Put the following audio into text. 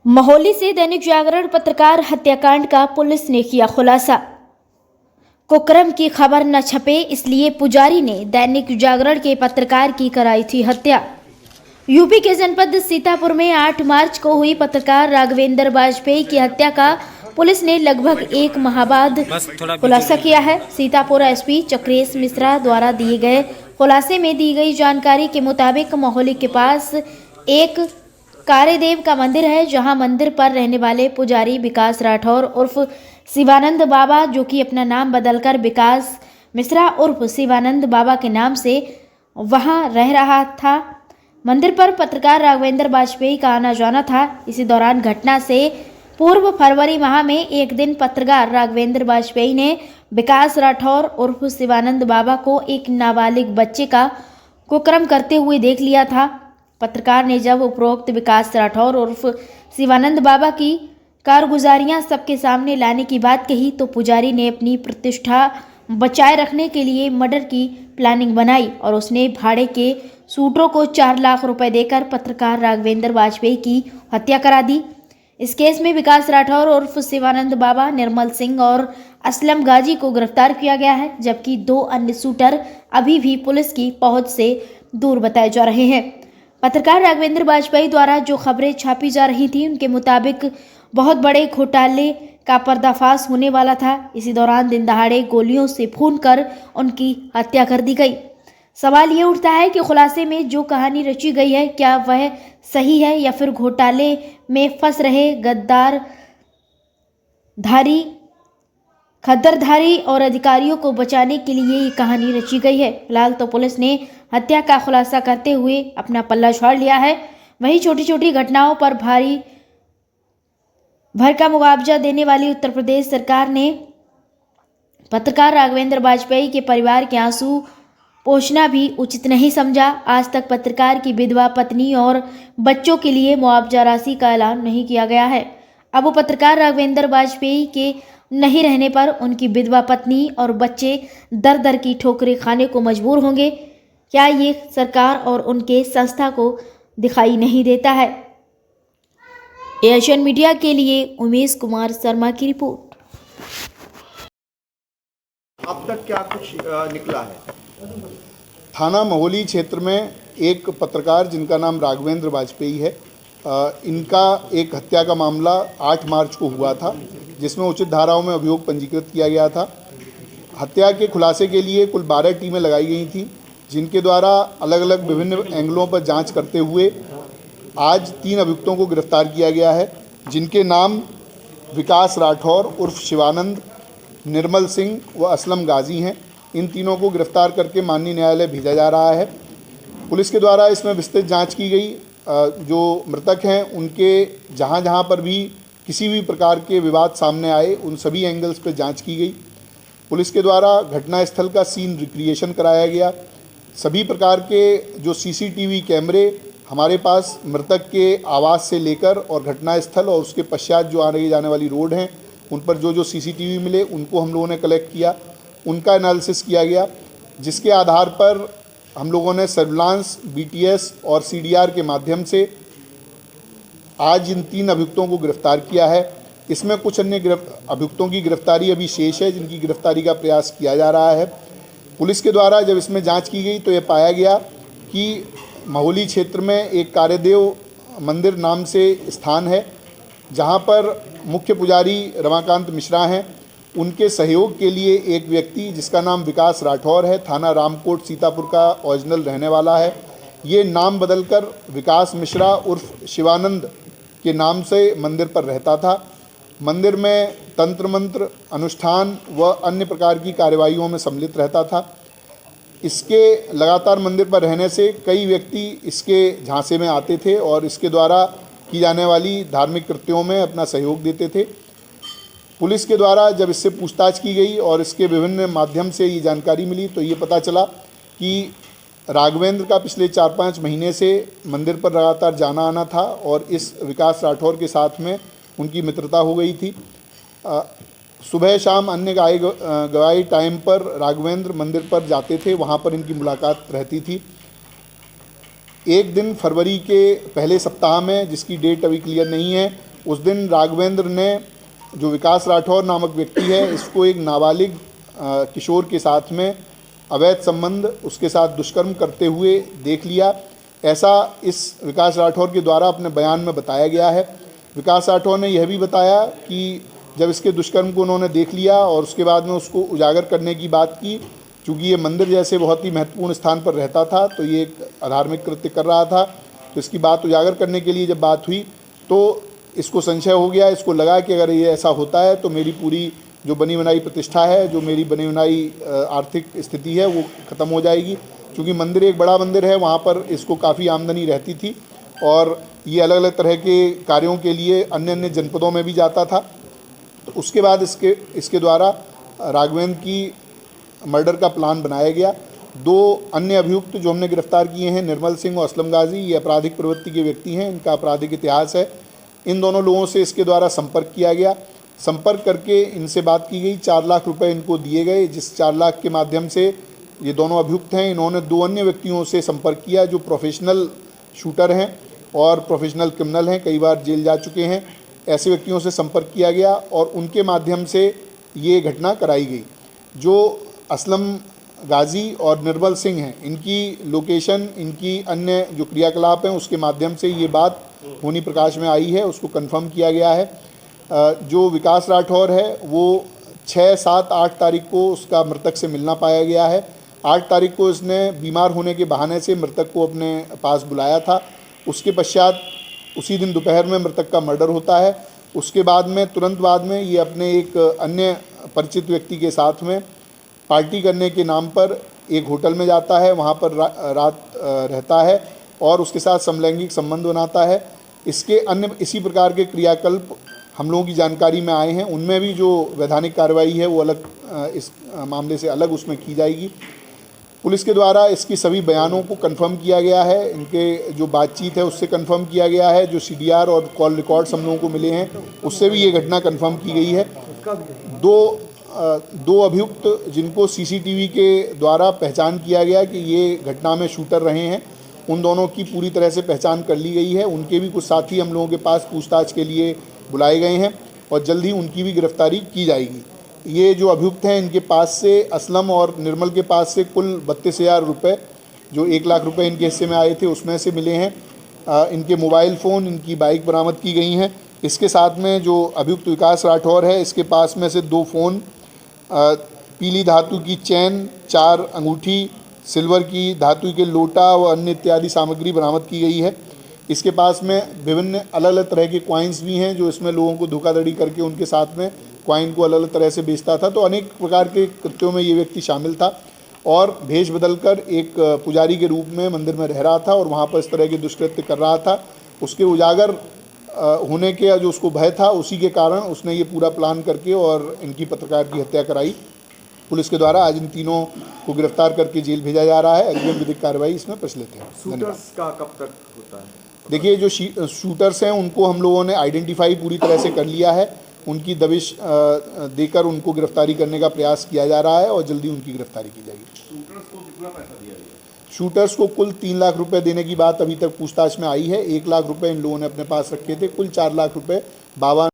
महोली से दैनिक जागरण पत्रकार हत्याकांड का पुलिस ने किया खुलासा। कुकर्म की खबर न छपे इसलिए पुजारी ने दैनिक जागरण के पत्रकार की कराई थी हत्या। यूपी के जनपद सीतापुर में 8 मार्च को हुई पत्रकार राघवेंद्र वाजपेयी की हत्या का पुलिस ने लगभग एक माह बाद खुलासा किया है। सीतापुर एसपी चक्रेश मिश्रा द्वारा दिए गए खुलासे में दी गई जानकारी के मुताबिक महोली के पास एक कार्यदेव का मंदिर है, जहां मंदिर पर रहने वाले पुजारी विकास राठौर उर्फ शिवानंद बाबा, जो कि अपना नाम बदलकर विकास मिश्रा उर्फ शिवानंद बाबा के नाम से वहां रह रहा था। मंदिर पर पत्रकार राघवेंद्र वाजपेयी का आना जाना था। इसी दौरान घटना से पूर्व फरवरी माह में एक दिन पत्रकार राघवेंद्र वाजपेयी ने विकास राठौर उर्फ शिवानंद बाबा को एक नाबालिग बच्चे का कुकर्म करते हुए देख लिया था। पत्रकार ने जब उपरोक्त विकास राठौर उर्फ शिवानंद बाबा की कारगुजारियां सबके सामने लाने की बात कही तो पुजारी ने अपनी प्रतिष्ठा बचाए रखने के लिए मर्डर की प्लानिंग बनाई और उसने भाड़े के सूटरों को 4 लाख रुपए देकर पत्रकार राघवेंद्र वाजपेयी की हत्या करा दी। इस केस में विकास राठौर उर्फ शिवानंद बाबा, निर्मल सिंह और असलम गाजी को गिरफ्तार किया गया है, जबकि 2 अन्य शूटर अभी भी पुलिस की पहुंच से दूर बताए जा रहे हैं। पत्रकार राघवेंद्र वाजपेयी द्वारा जो खबरें छापी जा रही थी उनके मुताबिक बहुत बड़े घोटाले का पर्दाफाश होने वाला था। इसी दौरान दिन दहाड़े गोलियों से भूनकर उनकी हत्या कर दी गई। सवाल ये उठता है कि खुलासे में जो कहानी रची गई है, क्या वह सही है या फिर घोटाले में फंस रहे खद्दरधारी और अधिकारियों को बचाने के लिए ये कहानी रची गई है। फिलहाल तो पुलिस ने हत्या का खुलासा करते हुए अपना पल्ला झाड़ लिया है। वहीं छोटी छोटी घटनाओं पर भारी भर का मुआवजा देने वाली उत्तर प्रदेश सरकार ने पत्रकार राघवेंद्र वाजपेयी के परिवार के आंसू पोंछना भी उचित नहीं समझा। आज तक पत्रकार की विधवा पत्नी और बच्चों के लिए मुआवजा राशि का ऐलान नहीं किया गया है। अब वो पत्रकार राघवेंद्र वाजपेयी के नहीं रहने पर उनकी विधवा पत्नी और बच्चे दर दर की ठोकरें खाने को मजबूर होंगे। क्या ये सरकार और उनके संस्था को दिखाई नहीं देता है? एशियन मीडिया के लिए उमेश कुमार शर्मा की रिपोर्ट। अब तक क्या कुछ निकला है? थाना महोली क्षेत्र में एक पत्रकार जिनका नाम राघवेंद्र वाजपेयी है, इनका एक हत्या का मामला 8 मार्च को हुआ था, जिसमें उचित धाराओं में अभियोग पंजीकृत किया गया था। हत्या के खुलासे के लिए कुल 12 टीमें लगाई गई थीं, जिनके द्वारा अलग अलग विभिन्न एंगलों पर जांच करते हुए आज 3 अभियुक्तों को गिरफ्तार किया गया है, जिनके नाम विकास राठौर उर्फ शिवानंद, निर्मल सिंह व असलम गाजी हैं। इन तीनों को गिरफ्तार करके माननीय न्यायालय भेजा जा रहा है। पुलिस के द्वारा इसमें विस्तृत जांच की गई। जो मृतक हैं उनके जहां जहां पर भी किसी भी प्रकार के विवाद सामने आए, उन सभी एंगल्स पर जांच की गई। पुलिस के द्वारा घटनास्थल का सीन रिक्रिएशन कराया गया। सभी प्रकार के जो सीसीटीवी कैमरे हमारे पास मृतक के आवास से लेकर और घटनास्थल और उसके पश्चात जो आने जाने वाली रोड हैं, उन पर जो सीसीटीवी मिले उनको हम लोगों ने कलेक्ट किया, उनका एनालिसिस किया गया, जिसके आधार पर हम लोगों ने सर्विलांस, बीटीएस और सीडीआर के माध्यम से आज इन 3 अभियुक्तों को गिरफ्तार किया है। इसमें कुछ अन्य अभियुक्तों की गिरफ्तारी अभी शेष है, जिनकी गिरफ्तारी का प्रयास किया जा रहा है। पुलिस के द्वारा जब इसमें जांच की गई तो ये पाया गया कि महोली क्षेत्र में एक कार्यदेव मंदिर नाम से स्थान है, जहां पर मुख्य पुजारी रमाकांत मिश्रा हैं। उनके सहयोग के लिए एक व्यक्ति जिसका नाम विकास राठौर है, थाना रामकोट सीतापुर का ओरिजिनल रहने वाला है, ये नाम बदलकर विकास मिश्रा उर्फ शिवानंद के नाम से मंदिर पर रहता था। मंदिर में तंत्र मंत्र अनुष्ठान व अन्य प्रकार की कार्यवाहियों में सम्मिलित रहता था। इसके लगातार मंदिर पर रहने से कई व्यक्ति इसके झांसे में आते थे और इसके द्वारा की जाने वाली धार्मिक कृत्यों में अपना सहयोग देते थे। पुलिस के द्वारा जब इससे पूछताछ की गई और इसके विभिन्न माध्यम से ये जानकारी मिली तो ये पता चला कि राघवेंद्र का पिछले 4-5 महीने से मंदिर पर लगातार जाना आना था और इस विकास राठौर के साथ में उनकी मित्रता हो गई थी। सुबह शाम अन्य गवाही टाइम पर राघवेंद्र मंदिर पर जाते थे, वहाँ पर इनकी मुलाकात रहती थी। एक दिन फरवरी के पहले सप्ताह में, जिसकी डेट अभी क्लियर नहीं है, उस दिन राघवेंद्र ने, जो विकास राठौर नामक व्यक्ति है, इसको एक नाबालिग किशोर के साथ में अवैध संबंध, उसके साथ दुष्कर्म करते हुए देख लिया। ऐसा इस विकास राठौर के द्वारा अपने बयान में बताया गया है। विकास राठौर ने यह भी बताया कि जब इसके दुष्कर्म को उन्होंने देख लिया और उसके बाद में उसको उजागर करने की बात की, चूँकि ये मंदिर जैसे बहुत ही महत्वपूर्ण स्थान पर रहता था, तो ये एक अधार्मिक कृत्य कर रहा था, तो इसकी बात उजागर करने के लिए जब बात हुई तो इसको संशय हो गया। इसको लगा कि अगर ये ऐसा होता है तो मेरी पूरी जो बनी बनाई प्रतिष्ठा है, जो मेरी बनी बनाई आर्थिक स्थिति है, वो ख़त्म हो जाएगी। क्योंकि मंदिर एक बड़ा मंदिर है, वहाँ पर इसको काफ़ी आमदनी रहती थी और ये अलग अलग तरह के कार्यों के लिए अन्य अन्य जनपदों में भी जाता था। तो उसके बाद इसके द्वारा राघवेंद्र की मर्डर का प्लान बनाया गया। 2 अन्य अभियुक्त जो हमने गिरफ्तार किए हैं, निर्मल सिंह और असलम गाजी, ये आपराधिक प्रवृत्ति के व्यक्ति हैं, इनका आपराधिक इतिहास है। इन दोनों लोगों से इसके द्वारा संपर्क किया गया। संपर्क करके इनसे बात की गई, 4 लाख रुपए इनको दिए गए, जिस 4 लाख के माध्यम से ये दोनों अभियुक्त हैं, इन्होंने 2 अन्य व्यक्तियों से संपर्क किया जो प्रोफेशनल शूटर हैं और प्रोफेशनल क्रिमिनल हैं, कई बार जेल जा चुके हैं। ऐसे व्यक्तियों से संपर्क किया गया और उनके माध्यम से ये घटना कराई गई। जो असलम गाजी और निर्मल सिंह हैं, इनकी लोकेशन, इनकी अन्य जो क्रियाकलाप हैं, उसके माध्यम से ये बात होनी प्रकाश में आई है, उसको कंफर्म किया गया है। जो विकास राठौर है वो 6, 7, 8 तारीख को उसका मृतक से मिलना पाया गया है। 8 तारीख को इसने बीमार होने के बहाने से मृतक को अपने पास बुलाया था। उसके पश्चात उसी दिन दोपहर में मृतक का मर्डर होता है। उसके बाद में, तुरंत बाद में, ये अपने एक अन्य परिचित व्यक्ति के साथ में पार्टी करने के नाम पर एक होटल में जाता है, वहाँ पर रात रहता है और उसके साथ समलैंगिक संबंध बनाता है। इसके अन्य इसी प्रकार के क्रियाकल्प हम लोगों की जानकारी में आए हैं। उनमें भी जो वैधानिक कार्रवाई है वो अलग, इस मामले से अलग उसमें की जाएगी। पुलिस के द्वारा इसकी सभी बयानों को कंफर्म किया गया है, इनके जो बातचीत है उससे कंफर्म किया गया है, जो CDR और कॉल रिकॉर्ड्स हम लोगों को मिले हैं उससे भी ये घटना कंफर्म की गई है। 2 अभियुक्त जिनको CCTV के द्वारा पहचान किया गया कि ये घटना में शूटर रहे हैं, उन दोनों की पूरी तरह से पहचान कर ली गई है। उनके भी कुछ साथी हम लोगों के पास पूछताछ के लिए बुलाए गए हैं और जल्द ही उनकी भी गिरफ्तारी की जाएगी। ये जो अभियुक्त हैं, इनके पास से, असलम और निर्मल के पास से कुल 32,000 रुपये, जो 1 लाख रुपए इनके हिस्से में आए थे, उसमें से मिले हैं। इनके मोबाइल फ़ोन, इनकी बाइक बरामद की गई हैं। इसके साथ में जो अभियुक्त विकास राठौर है, इसके पास में से 2 फ़ोन, पीली धातु की चैन, 4 अंगूठी, सिल्वर की धातु के लोटा व अन्य इत्यादि सामग्री बरामद की गई है। इसके पास में विभिन्न अलग अलग तरह के कॉइन्स भी हैं, जो इसमें लोगों को धोखाधड़ी करके उनके साथ में कॉइन को अलग अलग तरह से बेचता था। तो अनेक प्रकार के कृत्यों में ये व्यक्ति शामिल था और भेष बदलकर एक पुजारी के रूप में मंदिर में रह रहा था और वहाँ पर इस तरह के दुष्कृत्य कर रहा था। उसके उजागर होने के जो उसको भय था, उसी के कारण उसने ये पूरा प्लान करके और इनकी पत्रकार की हत्या कराई। पुलिस के द्वारा आज इन तीनों को गिरफ्तार करके जेल भेजा जा रहा है। अग्रिम विधिक कार्रवाई इसमें प्रचलित है। शूटर्स का कब तक होता है? देखिए, जो शूटर्स हैं उनको हम लोगों ने आइडेंटिफाई पूरी तरह से कर लिया है। उनकी दबिश देकर उनको गिरफ्तारी करने का प्रयास किया जा रहा है और जल्दी उनकी गिरफ्तारी की जाएगी। शूटर्स को कितना पैसा दिया गया? शूटर्स को कुल 3 लाख रुपए देने की बात अभी तक पूछताछ में आई है। 1 लाख रुपए इन लोगों ने अपने पास रखे थे। कुल 4 लाख रुपए बाबा